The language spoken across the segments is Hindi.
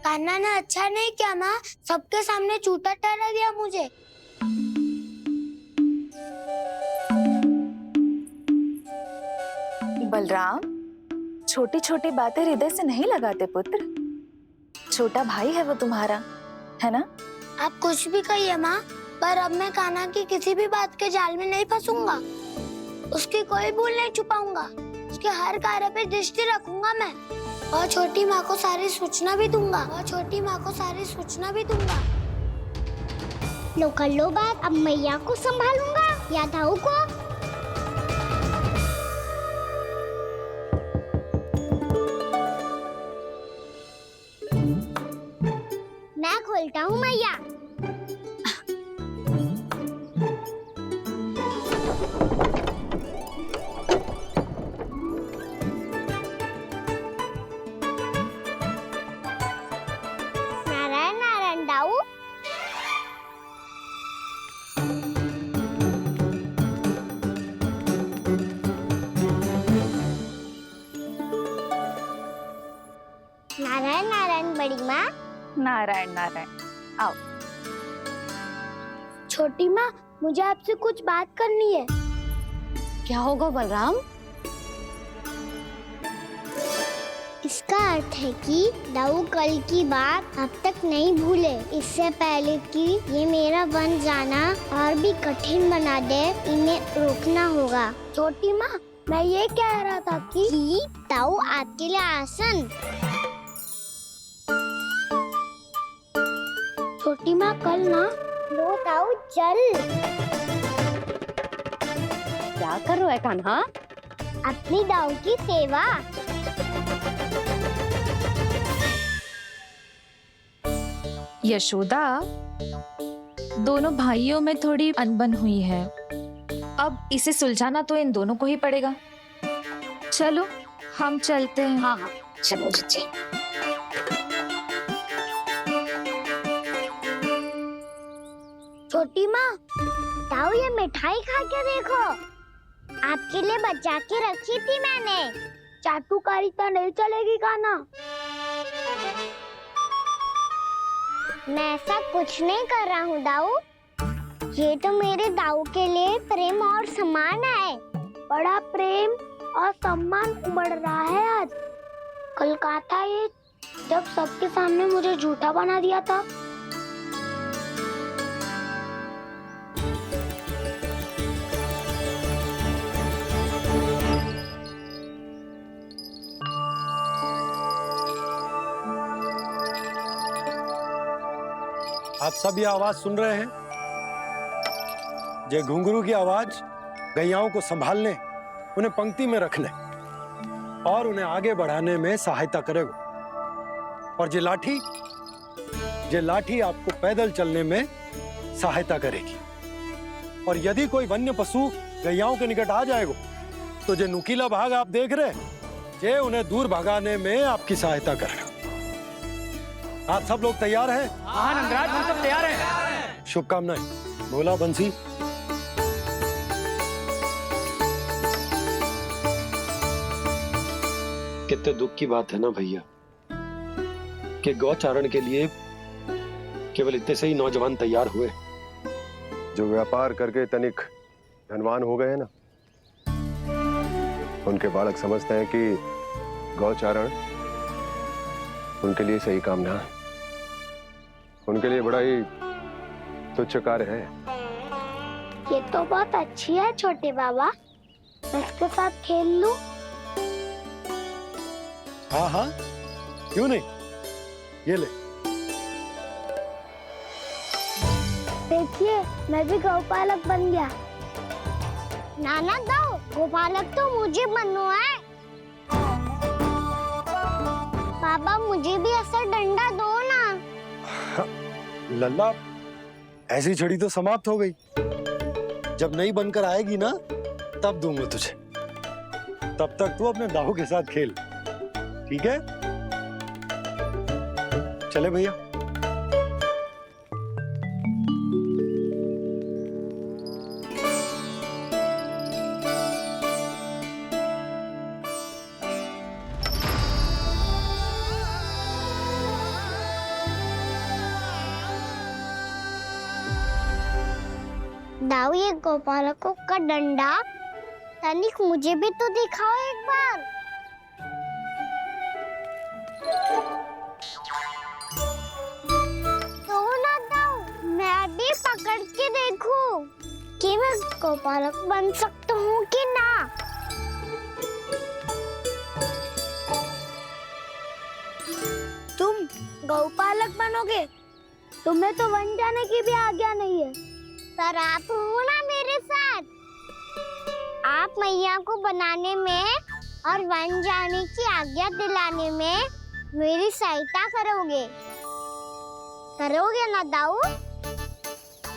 कान्हा ने अच्छा नहीं किया माँ, सबके सामने झूठा ठहरा दिया मुझे। बलराम, छोटी छोटी बातें हृदय से नहीं लगाते पुत्र। छोटा भाई है वो तुम्हारा, है ना? आप कुछ भी कहिए माँ, पर अब मैं कान्हा की किसी भी बात के जाल में नहीं फंसूंगा। उसकी कोई भूल नहीं छुपाऊंगा। उसके हर कार्य पे दृष्टि रखूंगा मैं, और छोटी माँ को सारी सूचना भी दूंगा। लो कर लो बात, अब मैया को संभालूंगा या दाऊ को। मैं खोलता हूँ मैया। नारायण नारायण दाऊ। नारायण नारायण बड़ी माँ। नारायण नारायण, आओ। छोटी माँ, मुझे आपसे कुछ बात करनी है। क्या होगा बलराम? इसका अर्थ है कि दाऊ कल की बात अब तक नहीं भूले। इससे पहले कि ये मेरा बन जाना और भी कठिन बना दे, इन्हें रोकना होगा। छोटी माँ, मैं ये कह रहा था कि दाऊ आपके लिए आसन। छोटी माँ, कल ना लो दाऊ चल। क्या कर रहा है कान्हा? अपनी दाऊ की सेवा। यशोदा, दोनों भाइयों में थोड़ी अनबन हुई है। अब इसे सुलझाना तो इन दोनों को ही पड़ेगा। चलो हम चलते हैं। हाँ हाँ, चलो चचे। छोटी माँ, दाऊ ये मिठाई खा के देखो, आपके लिए बचा के रखी थी मैंने। चाटुकारिता नहीं चलेगी कान्हा। मैं ऐसा कुछ नहीं कर रहा हूँ दाऊ। ये तो मेरे दाऊ के लिए प्रेम और सम्मान है। बड़ा प्रेम और सम्मान उमड़ रहा है आज। कल कहा था ये, जब सबके सामने मुझे झूठा बना दिया था। आप सब ये आवाज सुन रहे हैं? ये घुंघरू की आवाज गैयाओं को संभालने, उन्हें पंक्ति में रखने और उन्हें आगे बढ़ाने में सहायता करेगा। और ये लाठी आपको पैदल चलने में सहायता करेगी। और यदि कोई वन्य पशु गैयाओं के निकट आ जाएगा तो जो नुकीला भाग आप देख रहे हैं, ये उन्हें दूर भगाने में आपकी सहायता करेगा। आप सब लोग तैयार हैं? हाँ नंदराज, हम सब तैयार हैं। शुभकामनाएं। बोला बंसी। कितने दुख की बात है ना भैया कि गौचारण के लिए केवल इतने से ही नौजवान तैयार हुए। जो व्यापार करके तनिक धनवान हो गए ना, उनके बालक समझते हैं कि गौचारण उनके लिए सही काम ना है। उनके लिए बड़ा ही तुच्छ कार्य है। ये तो बहुत अच्छी है छोटे बाबा, मैं इसके साथ खेल लूं? हाँ हाँ, क्यों नहीं। ये ले। देखिए, मैं भी गौपालक बन गया। नाना दाऊ, गोपालक तो मुझे बनना है। बाबा मुझे भी ऐसा डंडा दो ना। लल्ला, ऐसी छड़ी तो समाप्त हो गई। जब नई बनकर आएगी ना, तब दूंगा तुझे। तब तक तू अपने दाऊ के साथ खेल, ठीक है? चले भैया। दाऊ, ये गोपालकों का डंडा तनिक मुझे भी तो दिखाओ एक बार। तो ना दाऊ, मैं भी पकड़ के देखूं कि मैं गोपालक बन सकता हूँ कि ना। तुम गौपालक बनोगे? तुम्हें तो वन जाने की भी आज्ञा नहीं है। पर आप हो ना मेरे साथ, आप मैया को बनाने में और वन जाने की आज्ञा दिलाने में मेरी सहायता करोगे, करोगे ना दाऊ?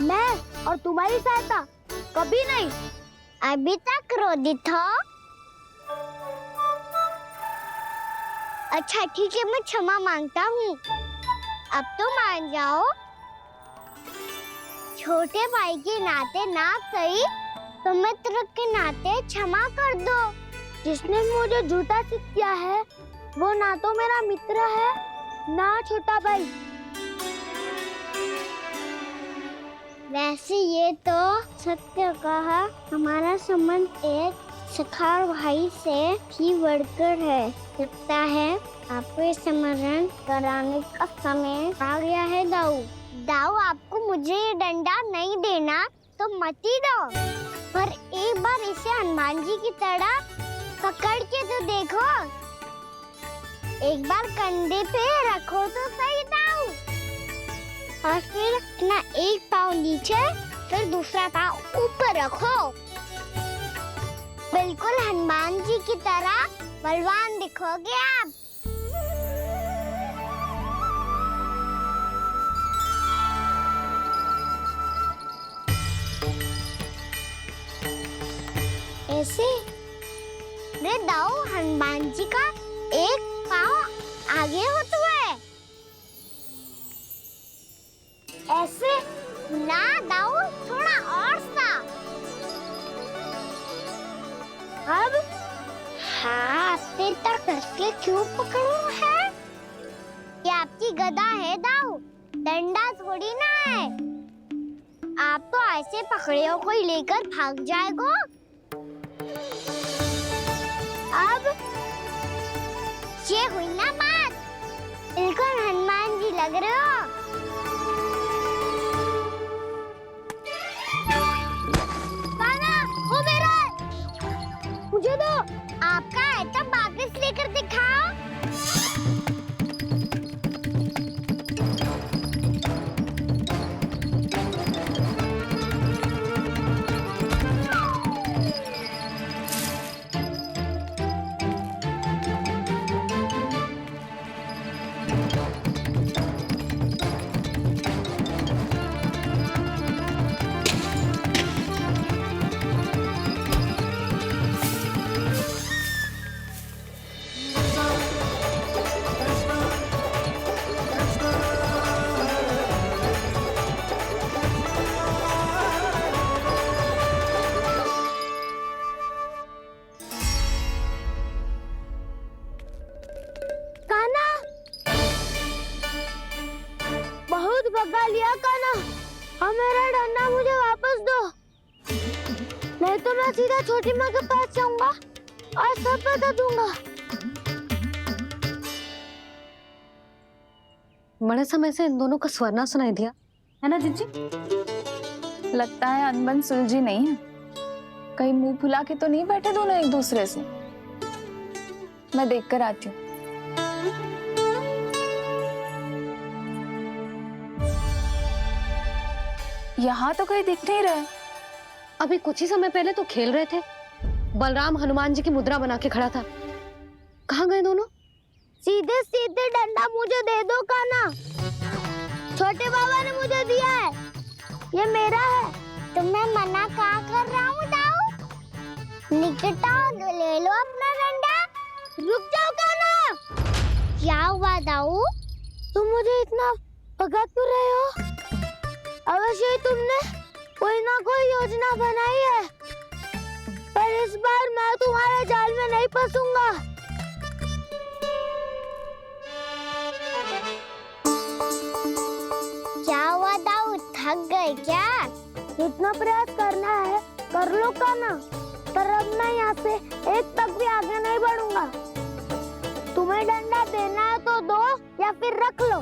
मैं और तुम्हारी सहायता कभी नहीं। अभी तक क्रोधित हो? अच्छा ठीक है, मैं क्षमा मांगता हूँ। अब तो मान जाओ। छोटे भाई के नाते ना सही तो मित्र के नाते क्षमा कर दो। जिसने मुझे झूठा सिद्ध किया है वो ना तो मेरा मित्र है ना छोटा भाई। वैसे ये तो सत्य कहा, हमारा संबंध एक सखा भाई से भी बढ़कर है। लगता है आपको स्मरण कराने का समय आ गया है दाऊ। दाऊ, आपको मुझे ये डंडा नहीं देना तो मत ही दो, पर एक बार इसे हनुमान जी की तरह पकड़ के तो देखो। एक बार कंधे पे रखो तो सही दाऊ, और फिर अपना एक पाँव नीचे फिर दूसरा पाँव ऊपर रखो। बिल्कुल हनुमान जी की तरह बलवान दिखोगे आप। ऐसे रे दाऊ, हनुमान जी का एक पाँव आगे होता है। ऐसे ना दाऊ, थोड़ा और सा। अब हाथ तक कसके क्यों पकड़ू है? ये आपकी गदा है दाऊ, डंडा थोड़ी ना है। आप तो ऐसे पकड़े हो कोई लेकर भाग जाएगा। अब ये हुई ना बात, बिल्कुल हनुमान जी लग रहे हो। कान्हा, वो मेरा है। मुझे दो। आपका है तब वापस लेकर दिखाओ। भगा लिया कान्हा, अब मेरा डंडा मुझे वापस दो, नहीं तो मैं सीधा छोटी माँ के पास जाऊंगा और सब बता दूंगा। बड़े समय से इन दोनों का स्वर ना सुनाई दिया, है ना जीजी? लगता है अनबन सुलझी नहीं है। कहीं मुंह फुला के तो नहीं बैठे दोनों एक दूसरे से। मैं देख कर आती हूँ। यहाँ तो कहीं दिख नहीं रहा है। अभी कुछ ही समय पहले तो खेल रहे थे। बलराम हनुमान जी की मुद्रा बना के खड़ा था। कहाँ गए दोनों? सीधे सीधे डंडा मुझे दे दो कान्हा, छोटे बाबा ने मुझे दिया है, ये मेरा है। तो मैं मना कहाँ कर रहा हूँ दाऊ? निकट आओ, ले लो अपना डंडा। रुक जाओ कान्हा। क्या हुआ दाऊ? तुम मुझे इतना भगा क्यों रहे हो? अवश्य ही तुमने कोई ना कोई योजना बनाई है, पर इस बार मैं तुम्हारे जाल में नहीं फंसूंगा। क्या हुआ दाऊ, थक गए क्या? जितना प्रयास करना है कर लो कान्हा, पर अब मैं यहाँ से एक तक भी आगे नहीं बढ़ूंगा। तुम्हें डंडा देना है तो दो या फिर रख लो।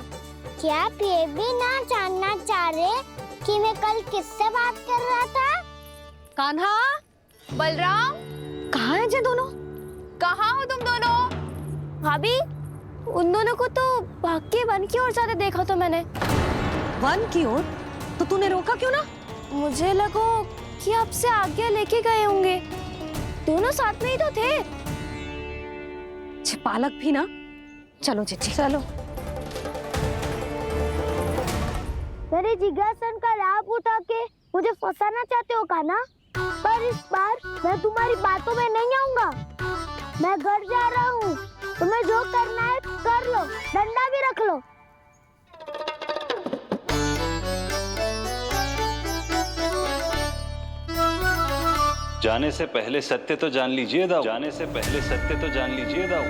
क्या आप ये भी ना जानना चाह रहे कि मैं कल किससे बात कर रहा था? कान्हा, बलराम, कहाँ है ये दोनों? कहाँ हो तुम दोनों? भाभी, उन दोनों को तो भाग के वन की ओर जाते देखा तो मैंने। वन की ओर? तो तूने रोका क्यों ना? मुझे लगो कि आपसे आगे लेके गए होंगे। दोनों साथ में ही तो थे। पालक भी ना। चलो चिच्ची, चलो। मेरे जिज्ञासन का लाभ उठा के मुझे फंसाना चाहते हो कान्हा? पर इस बार मैं तुम्हारी बातों में नहीं आऊंगा। मैं घर जा रहा हूँ। तुम्हें जो करना है कर लो, डंडा भी रख लो। जाने से पहले सत्य तो जान लीजिए दाऊ। जाने से पहले सत्य तो जान लीजिए दाऊ।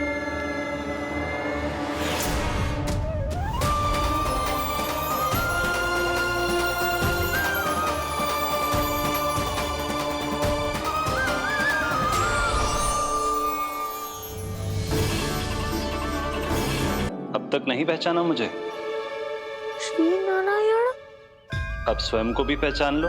अब तक नहीं पहचाना मुझे? श्री नारायण। अब स्वयं को भी पहचान लो।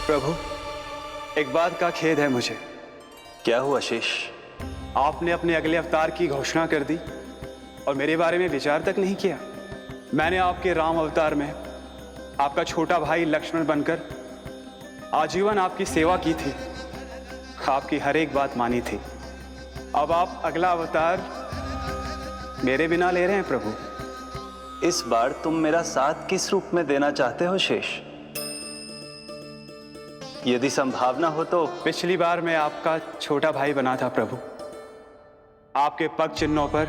प्रभु, एक बात का खेद है मुझे। क्या हुआ शेष? आपने अपने अगले अवतार की घोषणा कर दी और मेरे बारे में विचार तक नहीं किया। मैंने आपके राम अवतार में आपका छोटा भाई लक्ष्मण बनकर आजीवन आपकी सेवा की थी, आपकी हर एक बात मानी थी। अब आप अगला अवतार मेरे बिना ले रहे हैं प्रभु। इस बार तुम मेरा साथ किस रूप में देना चाहते हो शेष? यदि संभावना हो तो। पिछली बार मैं आपका छोटा भाई बना था प्रभु। आपके पग चिन्हों पर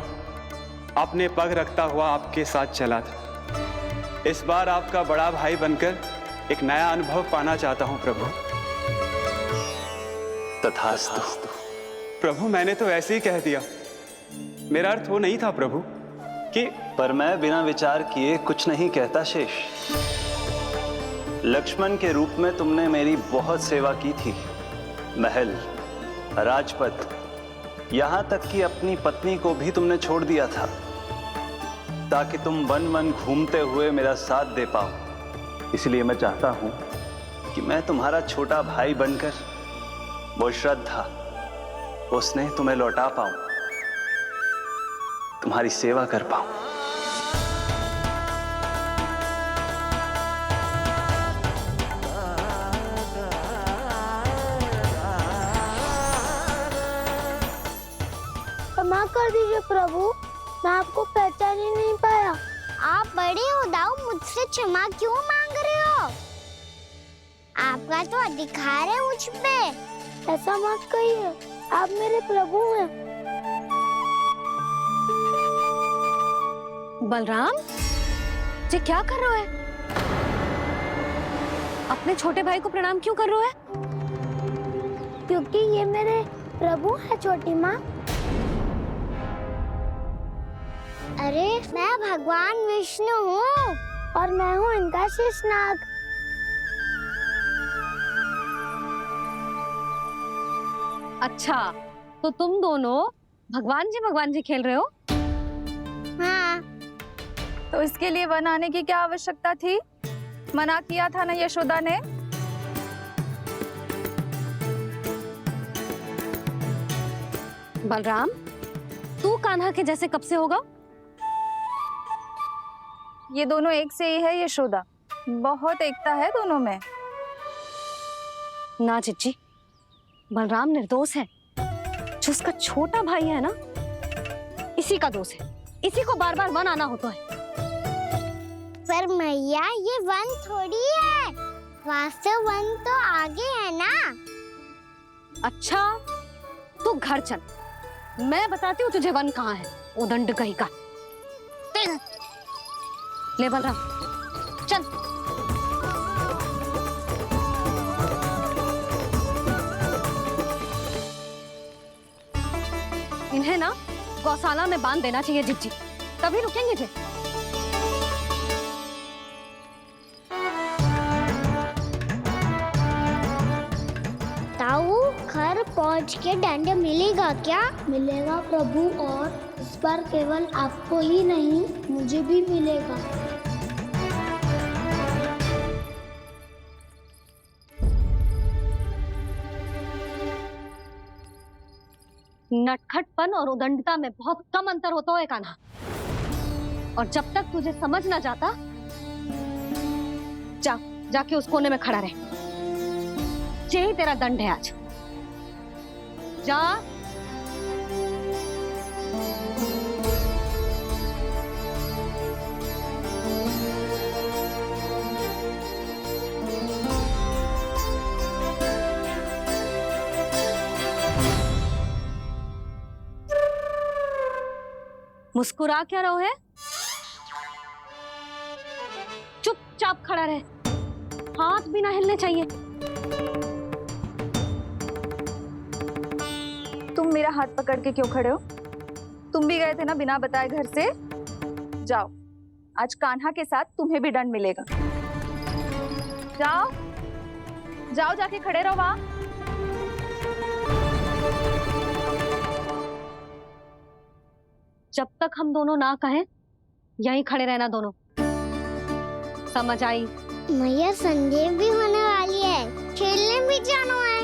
अपने पग रखता हुआ आपके साथ चला था। इस बार आपका बड़ा भाई बनकर एक नया अनुभव पाना चाहता हूं प्रभु। तथास्तु। प्रभु, मैंने तो ऐसे ही कह दिया। मेरा अर्थ वो नहीं था प्रभु कि। पर मैं बिना विचार किए कुछ नहीं कहता शेष। लक्ष्मण के रूप में तुमने मेरी बहुत सेवा की थी। महल, राजपथ, यहां तक कि अपनी पत्नी को भी तुमने छोड़ दिया था ताकि तुम वन वन घूमते हुए मेरा साथ दे पाओ। इसलिए मैं चाहता हूं कि मैं तुम्हारा छोटा भाई बनकर वो श्रद्धा, वो स्नेह तुम्हें लौटा पाऊं, तुम्हारी सेवा कर पाऊं। क्षमा कर दीजिए प्रभु, मैं आपको पहचान ही नहीं पाया। आप बड़े हो दाऊ, मुझसे क्षमा क्यों मांग रहे हो? आपका तो अधिकार है मुझ पे। ऐसा मत कहिए, आप मेरे प्रभु हैं। बलराम, ये क्या कर रहा है? अपने छोटे भाई को प्रणाम क्यों कर रहा है? क्योंकि ये मेरे प्रभु है छोटी माँ। अरे, मैं भगवान विष्णु हूँ और मैं हूँ इनका शेषनाग। अच्छा, तो तुम दोनों भगवान जी खेल रहे हो? हाँ। तो इसके लिए वन आने की क्या आवश्यकता थी? मना किया था ना यशोदा ने? बलराम, तू कान्हा के जैसे कब से होगा? ये दोनों एक से ही है यशोदा, बहुत एकता है दोनों में। ना चिच्ची, बलराम निर्दोष है। जो उसका छोटा भाई है ना, इसी का दोष है। इसी को बार बार वन आना होता है। पर मैया, ये वन थोड़ी है, वास्तव वन तो आगे है ना। अच्छा, तू घर चल, मैं बताती हूँ तुझे वन कहाँ है। उदंड कहीं का। ले बलराम चल। इन्हें ना गौशाला में बांध देना चाहिए जिज्जी, तभी रुकेंगे जे। ताऊ घर पहुंच के दंड मिलेगा क्या? मिलेगा प्रभु, और इस बार केवल आपको ही नहीं मुझे भी मिलेगा। नटखटपन और उदंडता में बहुत कम अंतर होता है कान्हा, और जब तक तुझे समझ ना जाता, जाके उस कोने में खड़ा रहे। यही तेरा दंड है आज। जा। मुस्कुरा क्या रहो है? चुपचाप खड़ा रहे, हाथ भी ना हिलने चाहिए। तुम मेरा हाथ पकड़ के क्यों खड़े हो? तुम भी गए थे ना बिना बताए घर से। जाओ, आज कान्हा के साथ तुम्हें भी दंड मिलेगा। जाओ जाओ, जाके खड़े रहो वहां। जब तक हम दोनों ना कहें, यहीं खड़े रहना दोनों। समझ आई? मैया संध्या भी होने वाली है, खेलने भी जाना है।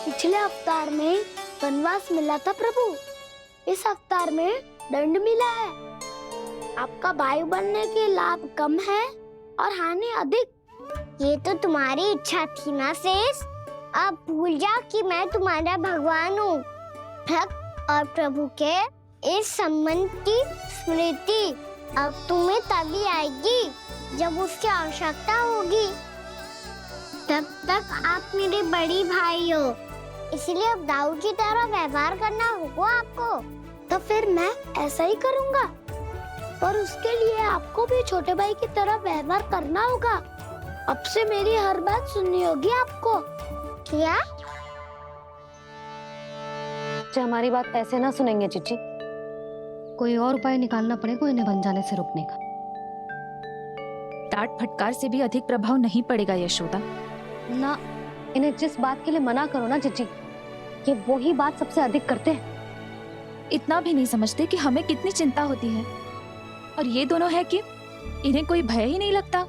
पिछले अवतार में वनवास मिला था प्रभु, इस अवतार में दंड मिला है। आपका भाई बनने के लाभ कम है और हानि अधिक। ये तो तुम्हारी इच्छा थी ना शेष, अब भूल जाओ कि मैं तुम्हारा भगवान हूँ। भक्त और प्रभु के इस संबंध की स्मृति अब तुम्हें तभी आएगी जब उसकी आवश्यकता होगी। तब तक आप मेरे बड़ी भाई हो, इसलिए अब दाऊ की तरह व्यवहार करना होगा आपको। तो फिर मैं ऐसा ही करूँगा, पर उसके लिए आपको भी छोटे भाई की तरह व्यवहार करना होगा। अब से मेरी हर बात सुननी होगी आपको। क्या? हमारी बात ऐसे ना सुनेंगे चिच्ची, कोई और उपाय निकालना पड़ेगा इन्हें बन जाने से रोकने का। डांट फटकार से भी अधिक प्रभाव नहीं पड़ेगा यशोदा। ना, इन्हें जिस बात के लिए मना करो ना चिच्ची, ये वही बात सबसे अधिक करते हैं। इतना भी नहीं समझते कि हमें कितनी चिंता होती है, और ये दोनों है कि इन्हें कोई भय ही नहीं लगता।